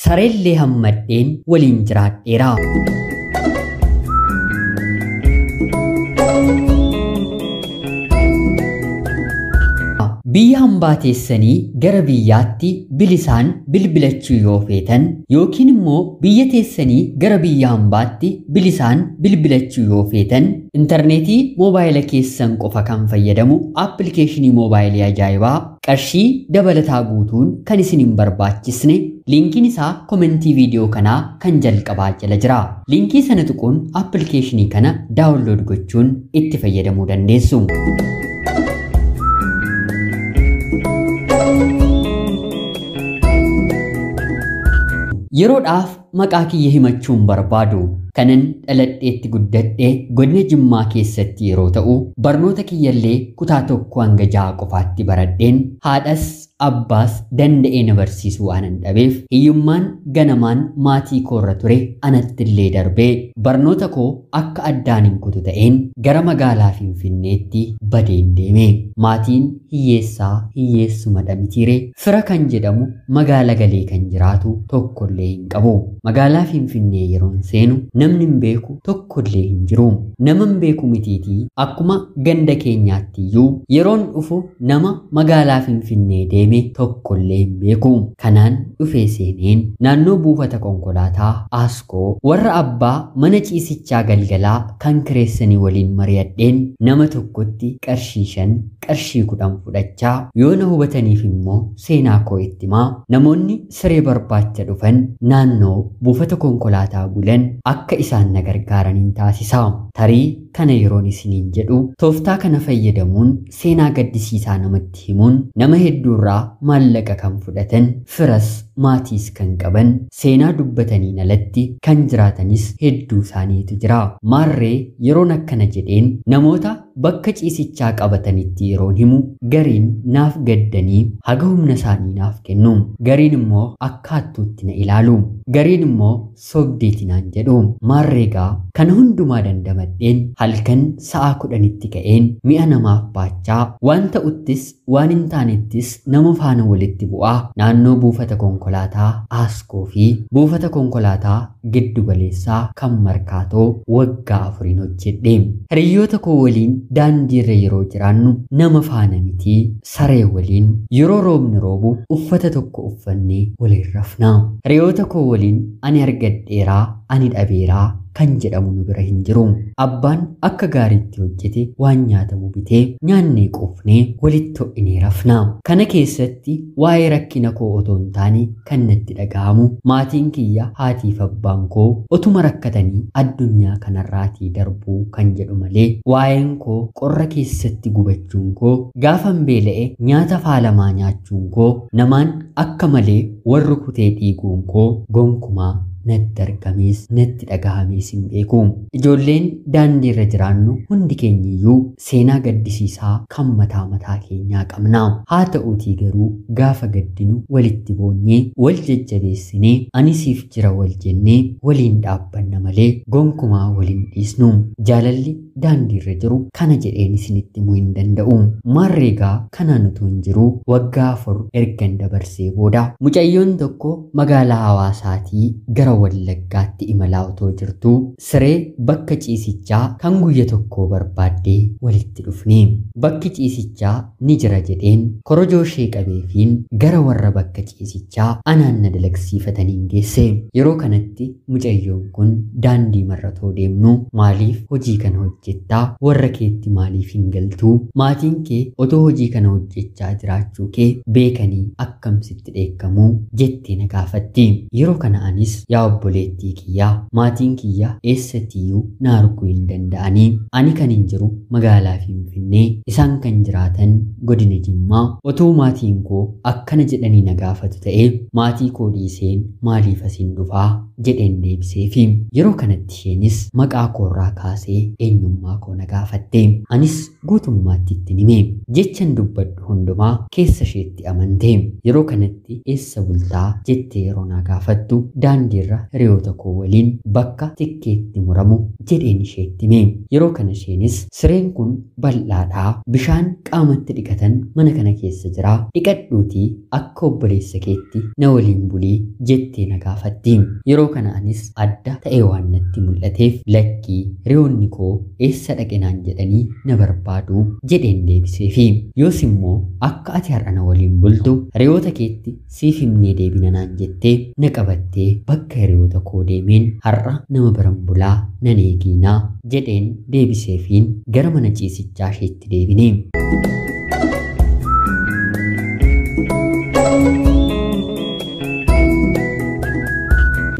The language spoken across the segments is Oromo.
Sarellee hammadheen waliin jiraadheera. Biyya hambaa teessanii gara biyyaatti bilisaan bilbilachuu yoo feetan yookiin immoo biyya teessanii gara biyya hambaatti bilisaan bilbilachuu yoo feetan intarneetii moobaayila keessan qofa kan fayyadamu appilikeeshinii moobaayilii ajaa'ibaa qarshii dabalataa guutuun kan isin hin barbaachisne linkiin isaa komentii viidiyoo kanaa kan jalqabaa jala jira. Linkii sana tuquun appilikeeshinii kana daawunlood gochuun itti fayyadamuu dandeessu. Yeroodhaaf maqaa kiyya himachuun barbaadu kanan dhaladheetti guddadhe godina Jimmaa keessatti yeroo ta'u barnoota kiyyallee kutaa tokko hanga 6 qofaatti baradheen haadhas abbaas danda'ee na barsiisuu waanan dhabeef hiyyummaan ganamaan maatii koorra ture anattillee darbee barnoota koo akka addaan hin kutu ta'een gara magaalaa Finfinneetti badeen deeme. Maatiin hiyyeessuma dhamitiire fira kan jedhamu magaala galee kan jiraatu tokkollee hin qabu. Magaalaa Finfinnee yeroon seenu namni hin beeku tokkollee hin jiru. Nama hin beeku mitiitii akkuma ganda keenyaatti iyyuu yeroon dhufu nama magaalaa Finfinnee deeme tokkollee hin beeku. Kanaan dhufee seeneen naannoo buufata konkolaataa Aaskoo warra abbaa mana ciisichaa galgalaa kan kireessanii waliin mari'adheen nama tokkotti qarshii 5 qarshii 10 fudhachaa yoo na hubataniif immoo seenaa koo itti himaa. Namoonni siree barbaacha dhufan naannoo buufata konkolaataa bulan akka isaan na gargaaraniin taasisa. Tarii kana yeroon isiniin jedhu tooftaa kana fayyadamuun seenaa gaddisiisaa namatti himuun nama hedduurraa maallaqa kan fudhatan firas maatiis kan qaban seenaa dubbataniin alatti kan jiraatanis hedduu isaaniitu jira. Maarree yeroon akkana jedheen namoota bakka ciisichaa qabatanitti yeroon himu gariin naaf gaddanii haga humna isaanii naaf kennu, gariin immoo akka hattuutti na ilaalu, gariin immoo sobdeeti naan jedhu. Maarreegaa kana hundumaa dandamadheen halkan sa'a 10tti ka'een mi'a namaaf baachaa waan ta'uttis waan hin taanettis nama faana walitti bu'aa naannoo buufata konkolaataa Aaskoo fi buufata konkolaataa giddu galeessaa kan Markaatoo waggaa 4 hojjedhe. Hiriyoota koo waliin daandiirra yeroo jiraannu nama faana mitii saree waliin yeroo roobni roobu uffata tokko uffannee waliin rafna. Hiriyoota koo waliin ani argadheeraa ani dhabeeraa kan jedhamu nu bira hin jiru. Abbaan akka gaariitti hojjete waan nyaatamu bitee nyaannee quufnee walitti ho'inee rafna. Kana keessatti waa'ee rakkina koo otoo hin taane kan natti dhaga'amu maatiin kiyya haatiif abbaan koo otuma rakkatanii addunyaa kanarraatii darbuu kan jedhu malee waa'een koo qorra keessatti gubachuun koo gaafan beela'e nyaata faalamaa nyaachuun koo namaan akka malee warri kutee dhiiguun koo gonkumaa natti argamees natti dhagahamees hin beeku. Ijoolleen daandiirra jiraannu hundi keenyiyyuu seenaa gaddisiisaa kan mataa keenyaa qabna. Haa ta'uutii garuu gaafa gaddinu walitti boonyee wal jajjabeessinee ani siif jira wal jennee waliin dhaabbanna malee gonkumaa waliin dhiisnu. Jaalalli daandiirra jiru kana jedheen isinitti himuu hin danda'u. Maarreegaa kanaan utuu hin jiru waggaa 4 ergan dabarsee booda mucayyoon tokko magaalaa Hawaasaatii gara Wallaggaatti imalaa otoo jirtu siree bakka ciisichaa kan guyya tokko barbaaddee walitti dhufne. Bakki ciisichaa ni jira jedheen korojoo ishee qabeefiin gara warra bakka ciisichaa anaan na dalagsiifataniin geesse. Yeroo kanatti mucayyoon kun daandii marratoo deemnu maaliif hojii kana hojjettaa warra keetti maaliif hin galtuu maatiin kee otoo hojii kana hojjechaa jiraachuu kee beekanii akkamsitti dheekkamuu jettee na gaafatti. Yeroo kana anis yaa obboleettii kiyyaa maatiin kiyya eessattiyyuu na arguu hin danda'anii ani kan hin jiru magaalaa Finfinnee isaan kan jiraatan godina Jimmaa. Otoo maatiin koo akkana jedhanii na gaafatu ta'ee maatii koo dhiiseen maaliif asiin dhufaa jedheen deebiseefi yeroo kanatti isheenis maqaa koorraa kaasee eenyummaa eenyummaa koo na gaafatte. Anis guutummaatti itti hime. Jechan dubbadhu hundumaa keessa isheetti amante. Yeroo kanatti eessa bultaa jettee yeroo na gaafattu daandiirra hiriyoota koo waliin bakka tikkeetti muramu jedheen isheetti hime. Yeroo kana isheenis sireen kun bal'aadhaa, bishaan qaamatti dhiqatan mana kana keessa jira, dhiqadhuutii akka obboleessa keetti na waliin bulii jettee na gaafatti. Yeroo kana anis adda ta'ee waan natti mul'ateef lakkii hiriyoonni koo eessa dhaqenaan jedhanii na barbaadu jedheen deebiseefi. Yoos immoo akka ati har'a na waliin bultu hiriyoota keetti siif himnee deebina naan jettee na qabattee bakka hiriyoota koo deemeen har'a nama biran bulaa nan eegiinaa jedheen deebiseefiin gara mana ciisichaa isheetti deebine.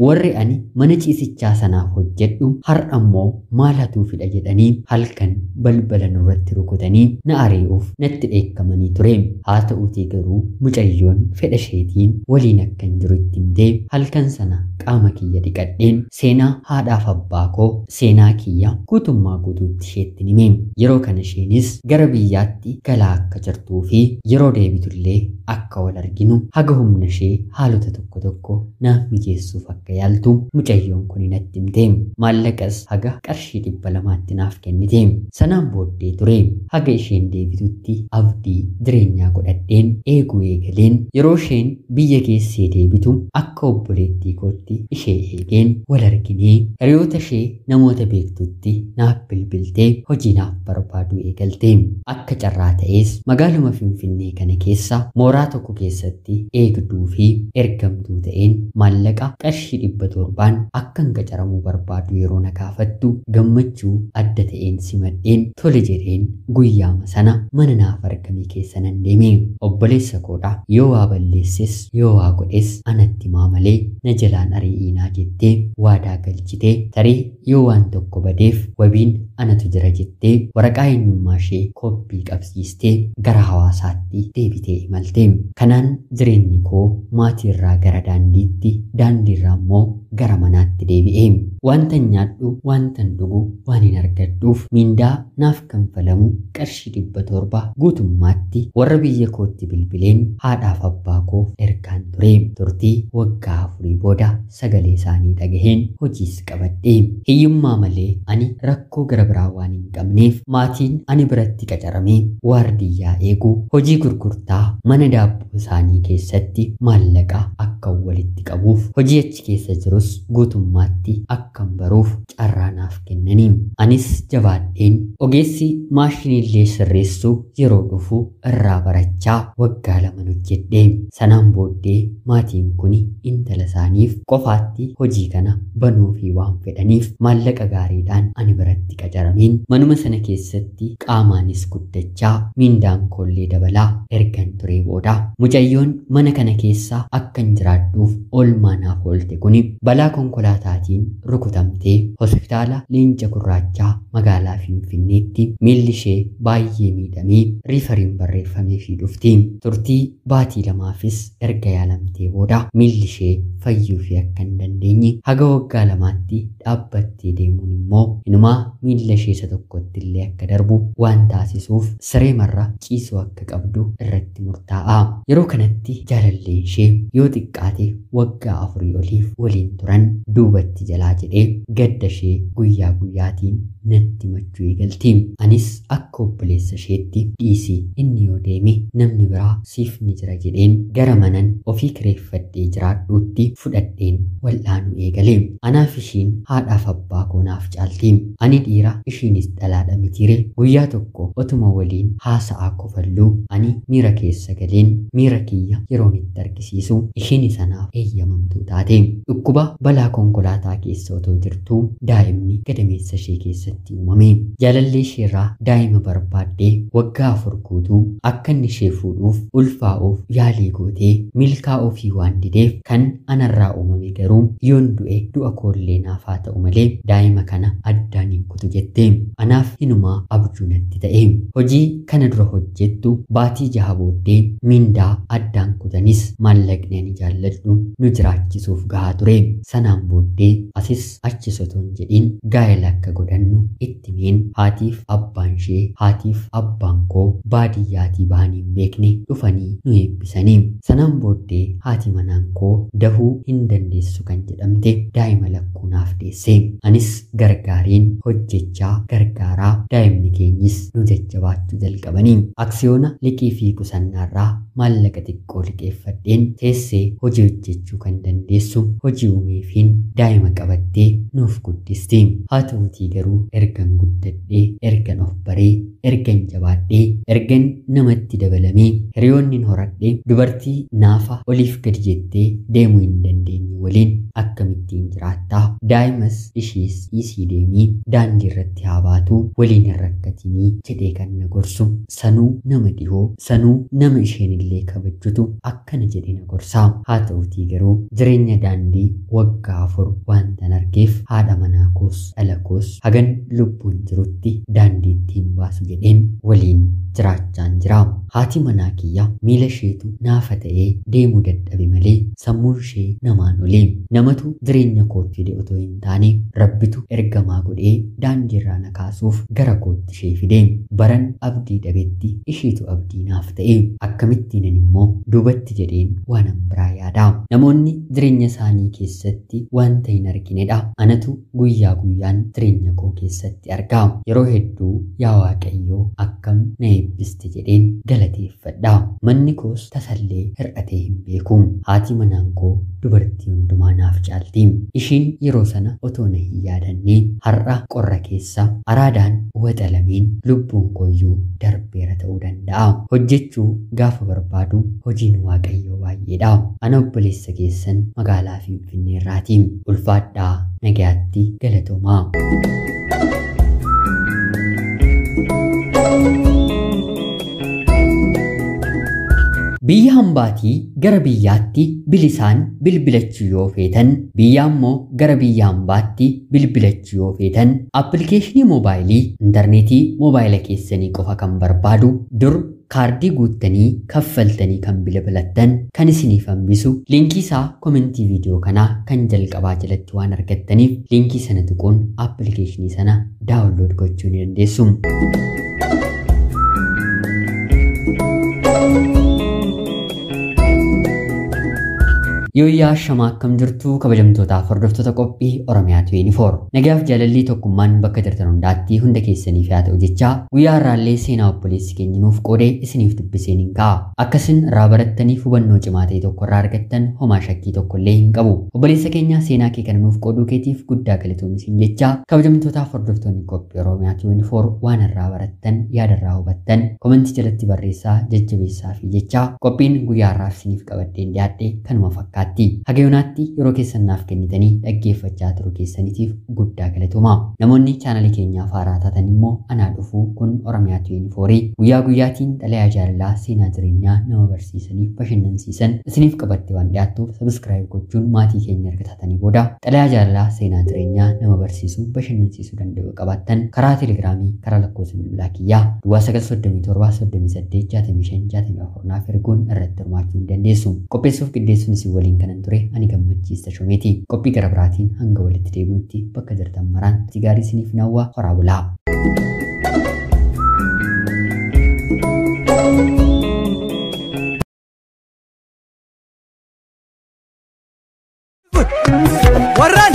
Warri ani mana ciisichaa sanaaf hojjedhu har'a immoo maal hatuu fida jedhanii halkan balbala nurratti rukutanii na ari'uuf natti dheekkamanii ture. Haa ta'uutii garuu mucayyoon fedha isheetiin waliin akkan jiru itti himtee halkan sana qaama kiyya dhiqadheen seenaa haadhaaf abbaa koo seenaa kiyya guutummaa guutuutti isheetti hime. Yeroo kana isheenis gara biyyaatti galaa akka jirtuu fi yeroo deebitullee akka wal arginu haga humna ishee haalota tokko tokko naaf mijeessuuf akka yaaltu mucayyoon kun natti himte. Maallaqas haga qarshii 200 naaf kennite. Sanaan booddee ture haga isheen deebitutti abdii jireenyaa godhadheen eeguu eegaleen yeroo isheen biyya geessee deebitu akka obboleettii kootti ishee eegeen wal arginee hiriyoota ishee namoota beektutti naaf bilbiltee hojii naaf barbaadu eegalte. Akka carraa ta'es magaaluma Finfinnee kana keessa mooraa tokko keessatti eegduu fi ergamtuu ta'een maallaqa qarshii 700 akkan qacaramuu barbaadu yeroo na gaafattu gammachuu adda ta'een simadheen tole jedheen guyyaama sana mana naaf argame keessa nan deeme. Obboleessa koodha, yoo waa balleesses yoo waa godhes anatti maamalee na jalaan ari'iinaa jettee waadaa galchitee tarii yoo waan tokko badeef wabiin anatu jira jettee waraqaa eenyummaa ishee koppii qabsiistee gara hawaasaatti deebitee imalte. Kanaan jireenyi koo maatiirraa gara daandiitti, daandiirraa immoo gara manaatti deebi'ee wanta nyaadhu wantan dhugu waan hin argadhuuf mindaa naaf kanfalamu qarshii 700 guutummaatti warra biyya kootti bilbileen haadhaaf abbaa koof ergaan ture. Turtii waggaa 4 booda sagalee isaanii dhagaheen hojiis qabadhe. Hiyyummaa malee ani rakkoo gara biraa waan hin qabneef maatiin ani biratti qacaramee waardiyyaa eeguu, hojii gurgurtaa mana daabboo isaanii keessatti maallaqa akka walitti qabuuf hojii achi keessa jirus guutummaatti akkan baruuf carraa naaf kennanii. Anis jabaadheen ogeessi maashiniillee sirreessuu yeroo dhufu irraa barachaa waggaa 2 hojjedhe. Sanaan booddee maatiin kun intala isaaniif qofaatti hojii kana banuu fi waan fedhaniif maallaqa gaariidhaan ani biratti qacarameen manuma sana keessatti qaamaanis guddachaa mindaan koollee dabalaa ergan ture booda mucayyoon mana kana keessa akkan jiraadhuuf oolmaa naaf oolte kun balaa konkolaataatiin rukutamtee hospitaala Leenca Gurraachaa magaalaa Finfinneetti miilli ishee baay'ee miidhamee riifariin barreeffamee fi dhufti. Turtii baatii 2fis erga yaalamtee booda miilli ishee fayyuu fi akka hin dandeenye haga waggaa 2tti dhaabbattee deemuun immoo inumaa miilla ishee isa tokkotti illee akka darbu waan taasisuuf sireemarra ciisuu akka qabdu irratti murtaa'a. Yeroo kanatti jaalalleen ishee yoo xiqqaate waggaa 4 oliif waliin turan duubatti jalaa jedhee gadda ishee guyyaa guyyaatiin natti machuu eegalti. Anis akka obboleessa isheetti dhiisii inni yoo deeme namni biraa siif ni jira jedheen gara manan ofii kireeffadhee jiraadhuutti fudhadheen wal'aanuu eegale. Anaaf ishiin haadhaaf abbaa koo naaf caalti. Ani dhiira ishiinis dhalaadha mitiire. Guyyaa tokko otuma waliin haasa'aa kofalluu ani miira keessa galeen miira kiyya yeroon itti argisiisu ishiin sanaaf eeyyamamtuu taate. Dhukkuba balaa konkolaataa keessa otoo jirtuu daa'imni gadameessa ishee keessatti uumame. Jaalallee isheerraa daa'ima barbaaddee waggaa 4 guutuu akka inni ishee fuudhuuf ulfaa'uuf yaalii gootee milkaa'uu fi waan dideef kan ana anarraa uumame garuu yoon du'e du'a koollee naaf haa ta'u malee daa'ima kana addaan hin kutu jettee anaaf hinumaa abjuu natti ta'e. Hojii kana dura hojjettu baatii 6 booddee mindaa addaan kutanis maallaqni ani jaalladhu nu jiraachisuuf gahaa ture. Sanaan booddee asis achis otoo hin jedhiin gaa'ela akka godhannu itti meen haatiif abbaan ishee haatiif abbaan koo baadiyyaatii bahanii hin beekne dhufanii nu eebbisanii. Sanaan booddee haati manaan koo dahuu hin dandeessu kan jedhamte daa'ima lakkuu naaf deesse. Anis gargaariin hojjechaa gargaaraa daa'imni keenyis nu jajjabaachuu jalqabanii. Aksiyoona liqii fi qusannaarraa maallaqa xiqqoo liqeeffadheen teessee hojii hojjechuu kan dandeessu hojii uumeefiin daa'ima qabattee nuuf guddisti. Haa ta'uutii garuu ergan guddadhee ergan of baree ergan jabaadhee ergan namatti dabalamee hiriyoonni horadhee dubartii naafa oliif gadi jettee deemuu hin dandeenye waliin akkamittiin jiraattaa? Daa'imas ishiis dhiisii deemii daandii irratti haa baatu waliin hin rakkatinii jedhee kan na gorsu sanuu nama dhihoo sanuu nama isheen illee kabajjutu akkana jedhee na gorsaa. Haa ta'uutii garuu jireenya daandii waggaa 4 waantan argeef haadha manaa koos dhala koos hagan lubbuun jirutti daandiitti hin baasu jedheen waliin jiraachaan jira. Haati manaa kiyya miila isheetu naafa ta'ee deemuu dadhabe malee sammuun ishee namaan olee namatu jireenya kootti fide otoo hin taane rabbitu ergamaa godhee daandii irraa na kaasuuf gara kootti ishee fide. Baran abdii dhabetti isheetu abdii naaf ta'e. Akkamittiin immoo duubatti jedheen waan biraa yaada. Namoonni jireenya isaanii keessatti wanta hin arginedha. Anatu guyyaa guyyaan jireenya koo keessatti argaa. Yeroo hedduu yaa Waaqayyoo akkam na eebbiste jedheen galateeffadha. Manni koos tasallee hir'atee hin beeku. Haati manaan koo dubartii hundumaa naaf caalti. Ishiin yeroo sana otoo na hin yaadannee har'a qorra keessa araadaan waxalameen lubbuun kooyyuu darbeera ta'uu danda'a. Hojjechuu gaafa barbaadu hojiin Waaqayyoo baay'eedha. Ana obboleessa keessan magaalaa Finfinnee irraati. Ulfaadhaa nagayaatti galatoomaa. Biyya hambaatii gara biyyaatti bilisaan bilbilachuu yoo feetan biyya ammoo gara biyya hambaatti bilbilachuu yoo feetan appilikeeshinii moobaayilii intarneetii moobaayila keessanii qofa kan barbaadu dur kaardii guuttanii kaffaltanii kan bilbilattan kan isiniif hambisu liinkii isaa komentii viidiyoo kanaa kan jalqabaa jalatti waan argattaniif liinkii sana tuquun appilikeeshinii sana daawunlood gochuu ni dandeessu. Yooyyaa shamaa akkam jirtu kabajamtootaaf hordoftoota qophii Oromiyaa 24. Nagaaf jaalallii tokkummaan bakka jirtan hundaatti hunda keessaniif haa ta'u jechaa guyyaa irraallee seenaa obboleessi keenya nuuf qoodee isiniif dubbiseen hin ka'a. Akkasin irraa barattaniif hubannoo cimaa ta'e tokko irraa argattan homaa shakkii tokko illee hin qabu. Obboleessa keenya seenaa kee kana nuuf qooduu keetiif guddaa galatoomi jechaa kabajamtootaaf hordoftoonni qophii Oromiyaa 24 waan irraa barattan yaada irraa hubattan komentii jalatti barreessaa jajjabeessaa fi jechaa qophiin guyyaa irraaf isiniif qabadheen dhiyaadhe kanuma fakkaata. Hagayoonaatti yeroo keessan naaf kennitanii dhaggeeffachaa turuu keessaniitiif guddaa galatoomaa. Namoonni chaanalii keenyaaf haaraa taatan immoo anaa dhufuu kun Oromiyaa 24 guyyaa guyyaatiin xalayaa jaalalaa seenaa jireenyaa nama barsiisaniif bashannansiisan isiniif qabattee waan dhiyaattuuf sabiskiraayib gochuun maatii keenya erga taatanii booda xalayaa jaalalaa seenaa jireenyaa nama barsiisuu bashannansiisuu danda'u qabaattan karaa teelegiraamii karaa lakkoofsa bilbilaa kiyyaa 937 naaf erguun irratti hirmaachuu ni dandeessu. Qopheessuuf qindeessuun isin waliin kanan ture ani gammachiista shomeeti. Qophii gara biraatiin hanga walitti deebinutti bakka jirtan maraan ati gaarii isiniif nawwaa horaa bulaa. Warran